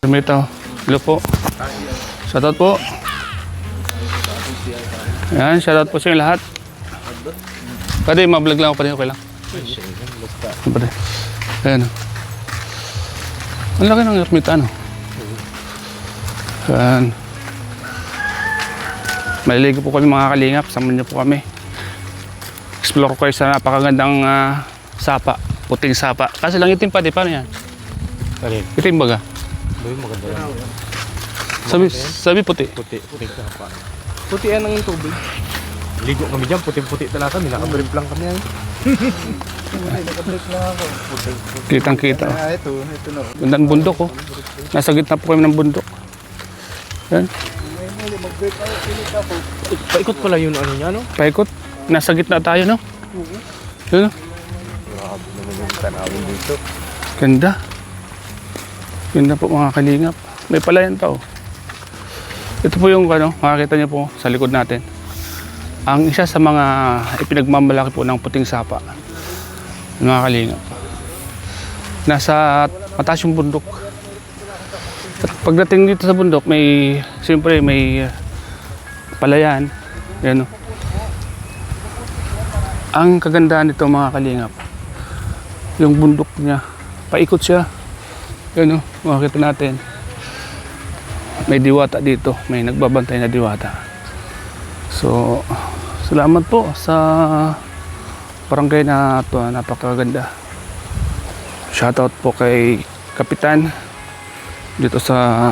Ito. Hello po. Shoutout po. Yan, shoutout po sa inyo lahat. Pwede, mablog lang ako pa rin. Okay lang. Pwede. Ayan. Ang laki ng ermita, ano? Ayan. Maliligo po kami mga kalingap. Samahan niyo po kami. Explore ko kayo sa napakagandang sapa. Puting sapa. Kasi lang itim pa, di paano yan? Itim baga? Maganda yan. Sabi puti. Puti sapa. Puti yan ang tubig. Ligo kami dyan, puti-puti talaga kami. Nakabrip lang kami yan. Nakabrip lang ako. Kitang kita. Ito na. Gandang bundok, oh. Nasa gitna po kami ng bundok. Yan. Paikot pala yun ano niya, no? Paikot. Nasa gitna tayo, no? Yan, no? Grabe naman yung tanawin dito. Ganda. Ganda po mga kalingap. May palayan pa, oh. Ito po yung, makikita niyo po sa likod natin. Ang isa sa mga ipinagmamalaki po ng puting sapa. Mga kalingap. Nasa mataas yung bundok. At pagdating dito sa bundok, siyempre may palayan. Yan, oh. Ang kagandahan nito mga kalingap, yung bundok niya, paikot siya. Yan, oh, makikita natin. May diwata dito, may nagbabantay na diwata. So, salamat po sa barangay na ito, napakaganda. Shoutout po kay Kapitan dito sa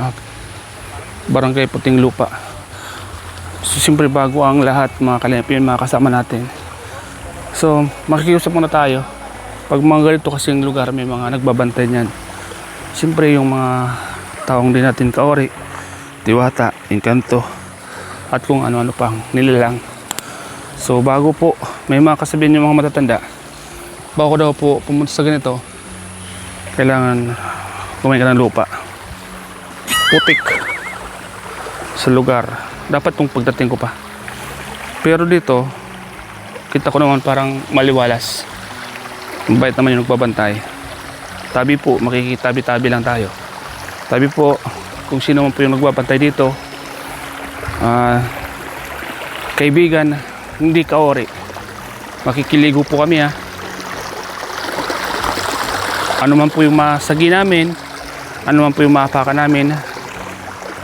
barangay Puting Lupa. So, siyempre bago ang lahat mga kalingap, yun mga kasama natin. So, makikiusap muna tayo. Pag mga ganito kasing lugar, may mga nagbabantay niyan. Siyempre yung mga taong din natin kaori, diwata, engkanto, at kung ano-ano pang nilalang. So bago po, may mga kasabihan yung mga matatanda, bago daw po pumunta sa ganito, kailangan kumain ka ng lupa. Putik sa lugar. Dapat kung pagdating ko pa. Pero dito, kita ko naman parang maliwalas. Mabait naman yung nagbabantay. Tabi po, makikitabi-tabi lang tayo. Tabi po, kung sino man po yung nagbabantay dito, kaibigan, hindi kaori. Makikiligo po kami, ha. Ano man po yung masagi namin, ano man po yung maapakan namin,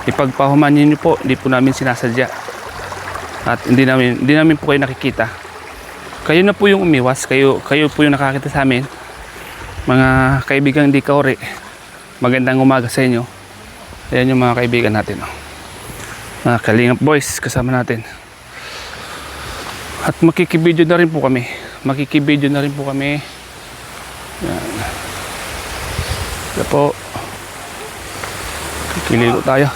ipagpahuman niyo po, hindi po namin sinasadya. At hindi namin po kayo nakikita. Kayo na po yung umiwas, kayo po yung nakakita sa amin. Mga kaibigan hindi kaori, magandang umaga sa inyo. Ayan yung mga kaibigan natin, oh. Mga Kalingap boys kasama natin. At makikibideo na rin po kami. Yan. Ito po. Kikiligo tayo.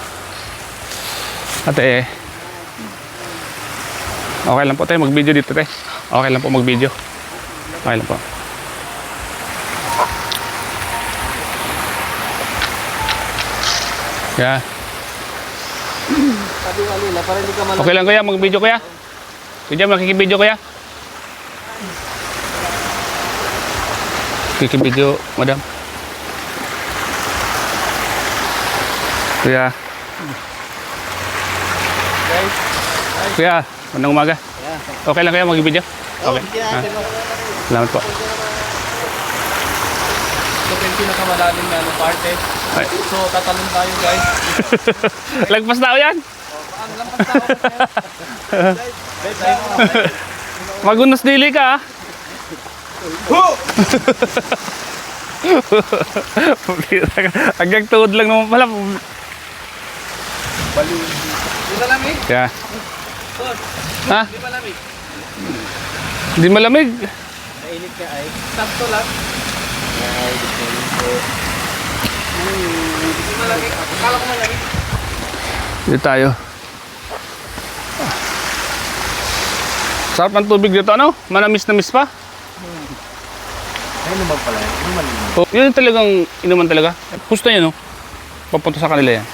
Ate, okay lang po tayo mag-video dito, te. Okay lang po mag-video. Okay lang po. Yeah. Okay lang kuya, mag-video kuya. Kuya, makikibideo kuya. Kikibideo, madam. Kuya. Kuya, magandang umaga. Okay lang kuya, mag-video. Okay. Salamat po. Ito yung pinakamalalim na parte. So, tatalon tayo, guys. Lagpas na ako yan. Lampas tayo. Magunos dili ka, ha? Hanggang tuhod lang naman pala. Di malamig? Kaya. Ha? Di malamig? Di malamig. Mainit ka ay. Sakto lang. Ay, di malamig. Akala ko malamig. Dito tayo. Sarap ng tubig dito, ano? Manamis-namis pa. Ay, lumag pala yan. Inuman yun. Oh, yun yung talagang inuman talaga. Gusto nyo, no? Papunta sa kanila yan.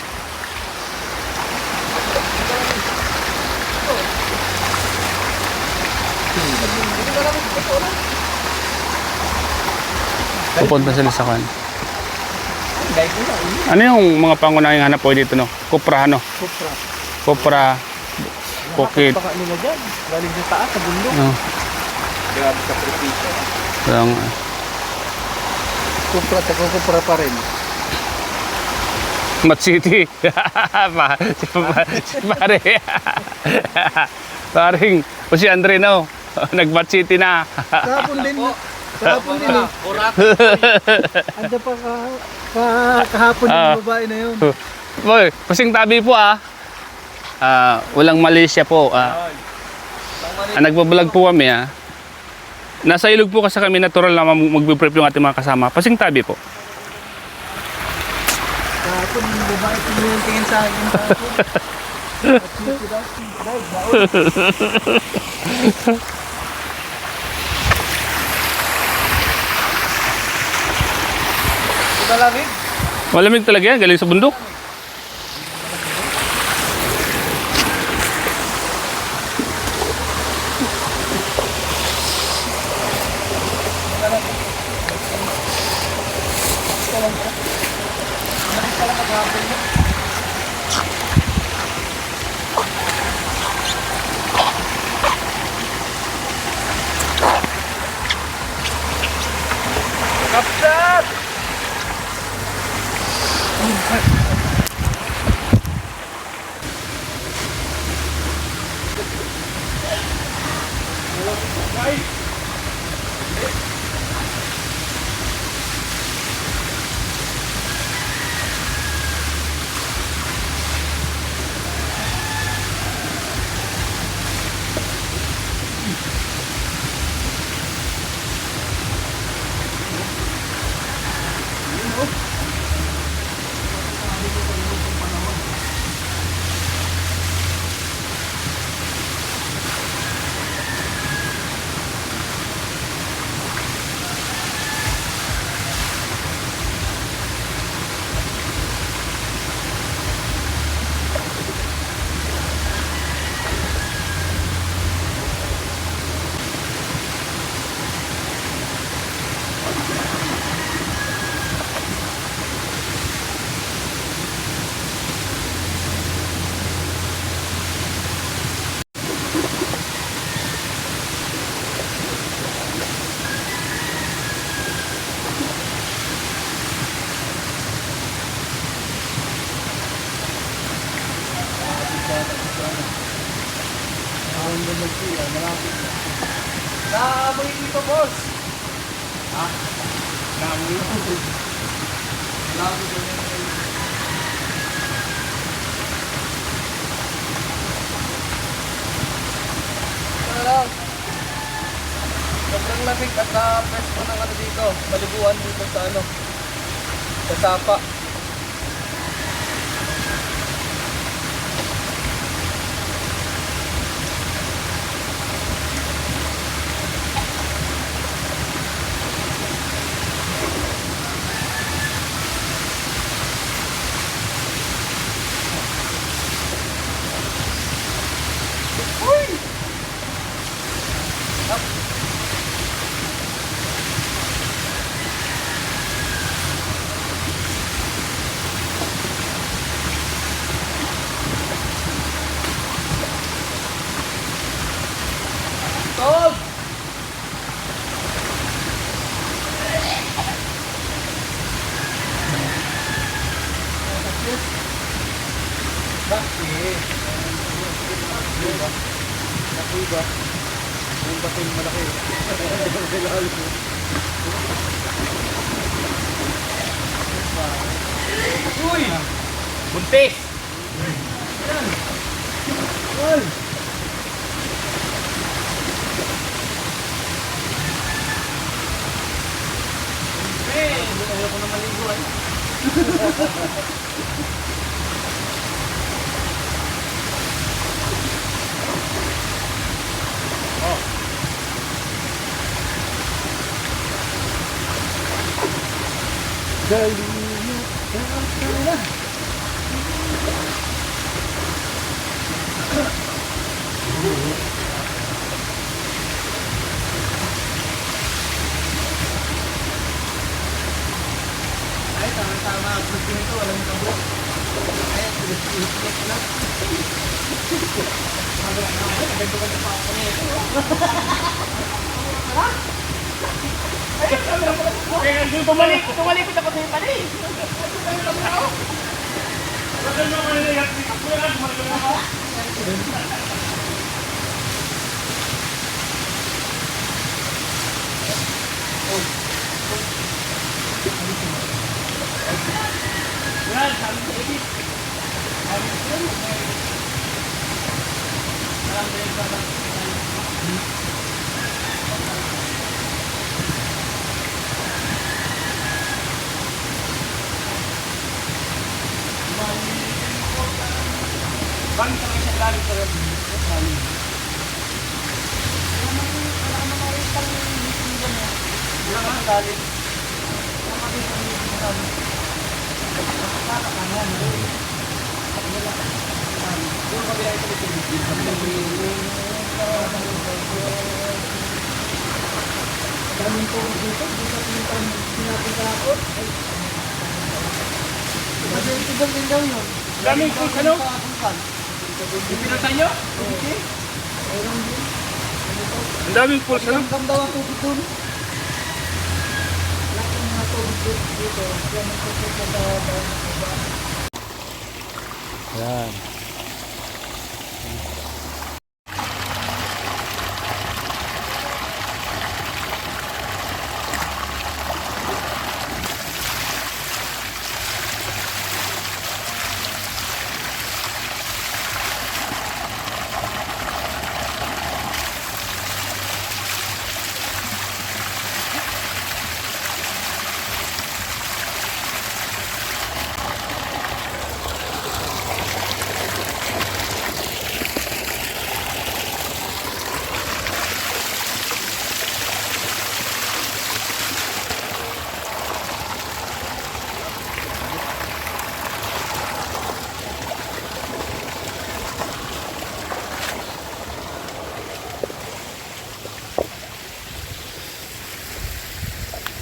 Pupunta sila sa kan. Dahil ko na. Ano yung mga pangunahing hanap po dito, no? Kupra, no? Kupra. Kupra, bukit. Baka nila dyan. Galing sa taas, sa bundok. No? Grabe sa prepisyo. Parang, Kupra, kupra pa rin. Mat City. Si pare. Paring, o si Andre, no? Nag-Mat City na. Kahapon din. Kahapon din eh. Andiyan pa kahapon yung babae na yun. Boy, pasing tabi po walang Malaysia po. Nagbablog po kami Nasa ilog po kasi kami, natural na magbe-prep yung ating mga kasama. Pasing tabi po. Kahapon yung babae tingin sa akin kahapon. Malamig? Malamig talaga yan, galing sa bundok. Kapsat! Naamoy dito, boss. Ha? Naamoy dito. Naamoy dito. Sobrang lamig at na-presko ng ano dito. Maliguan dito sa ano. Sa Sapa. Tol! Bakit? Nakuha. Yung bato yung malaki. Uy! Buntis! Uy! Ayaw ko na maligo ay. Oh. Ay, tama-tama. Tumalikot ako sa pala eh. Daming pulse ano? Pinatay nyo? Ang daming pulse ano? Yan.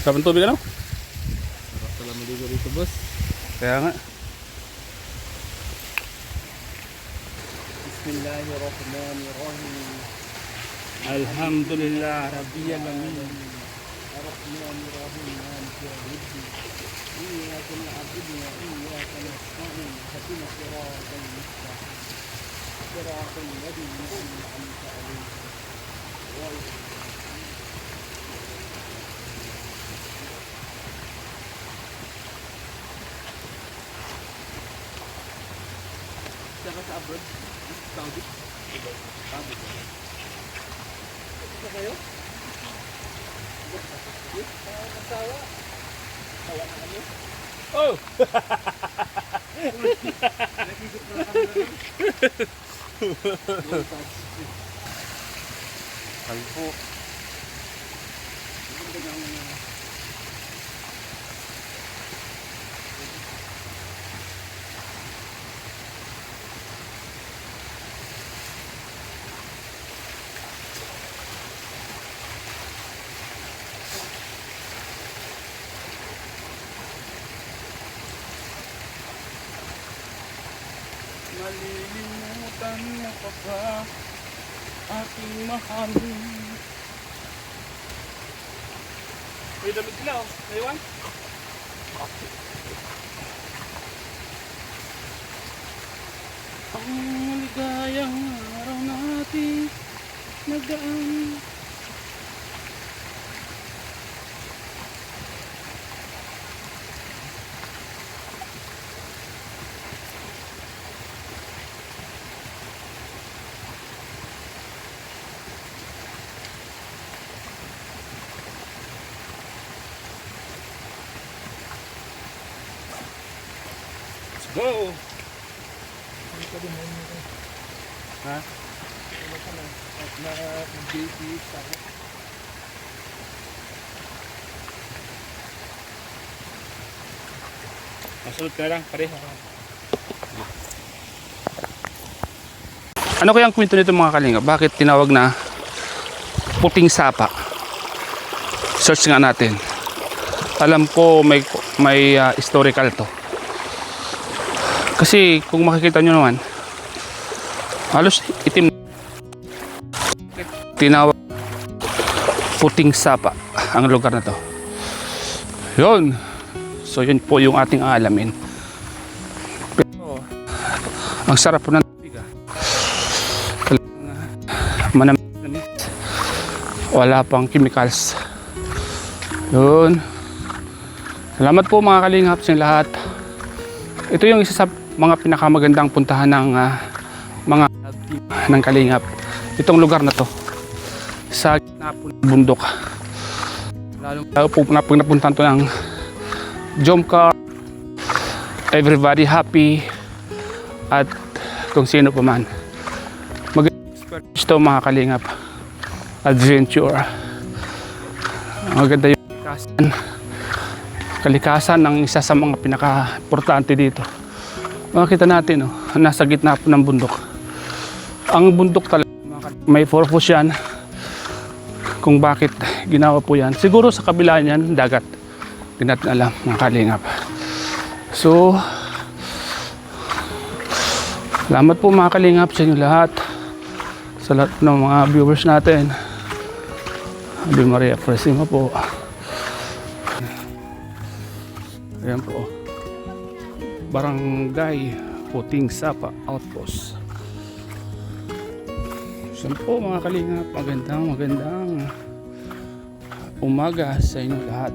Sabang tubig ano? Sarap pala maligo dito, boss. Kaya nga. Bismillahirrahmanirrahim. Alhamdulillah Rabbil Alamin. Ar-Rahmanirrahim. Maliki yawmiddin. Iyyaka na'budu wa iyyaka nasta'in. Ihdinas siratal mustaqim. Siratal ladzina an'amta 'alaihim. Saka sa abroad, Saudi. Saudi. Ito kayo? Nagsawa. Sawa na kami. Oh! Nakikip na kami. Ay po. Malilimutan mo pa ba aking mahal? May damit sila oh. Naiwan? Ang maligayang araw natin nagaan. Go! Ha? Masunod ka lang, pareho. Ano kayang kwento nito mga kalinga? Bakit tinawag na puting sapa? Search nga natin. Alam ko may historical to. Kasi kung makikita nyo naman, halos itim. Tinawag Puting Sapa ang lugar na to. Yun. So yun po yung ating aalamin. Pero ang sarap po ng tubig. Manamis. Wala pang chemicals. Yun. Salamat po mga kalingap sa lahat. Ito yung isa sa mga pinakamagandang puntahan ng mga ng kalingap. Itong lugar na to. Sa gitna po ng bundok. Lalo po napuntahan to ng Jomcar, everybody happy, at kung sino pa man. Mag-experience to mga kalingap. Adventure. Maganda yung kalikasan ng isa sa mga pinaka-importante dito. Makita natin, nasa gitna po ng bundok. Ang bundok talaga, may purpose yan kung bakit ginawa po yan. Siguro sa kabila niyan, dagat. Hindi natin alam, mga kalingap. So, salamat po mga kalingap sa inyo lahat. Sa lahat ng mga viewers natin. Adi Maria Fresima po. Ayan po. Barangay Puting Sapa Outpost. So po mga kalingap, magandang umaga sa inyo lahat.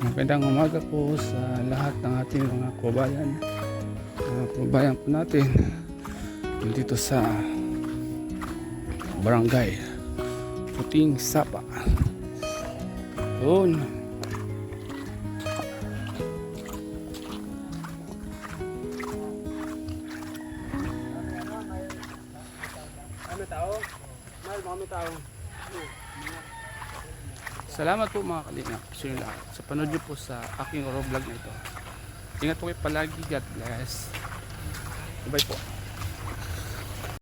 Magandang umaga po sa lahat ng ating mga kababayan. Kababayan po natin dito sa Barangay Puting Sapa. Yun. Salamat po mga kalingap sa inyo lahat sa panood nyo po sa aking vlog na ito. Ingat po kayo palagi. God bless. Bye po.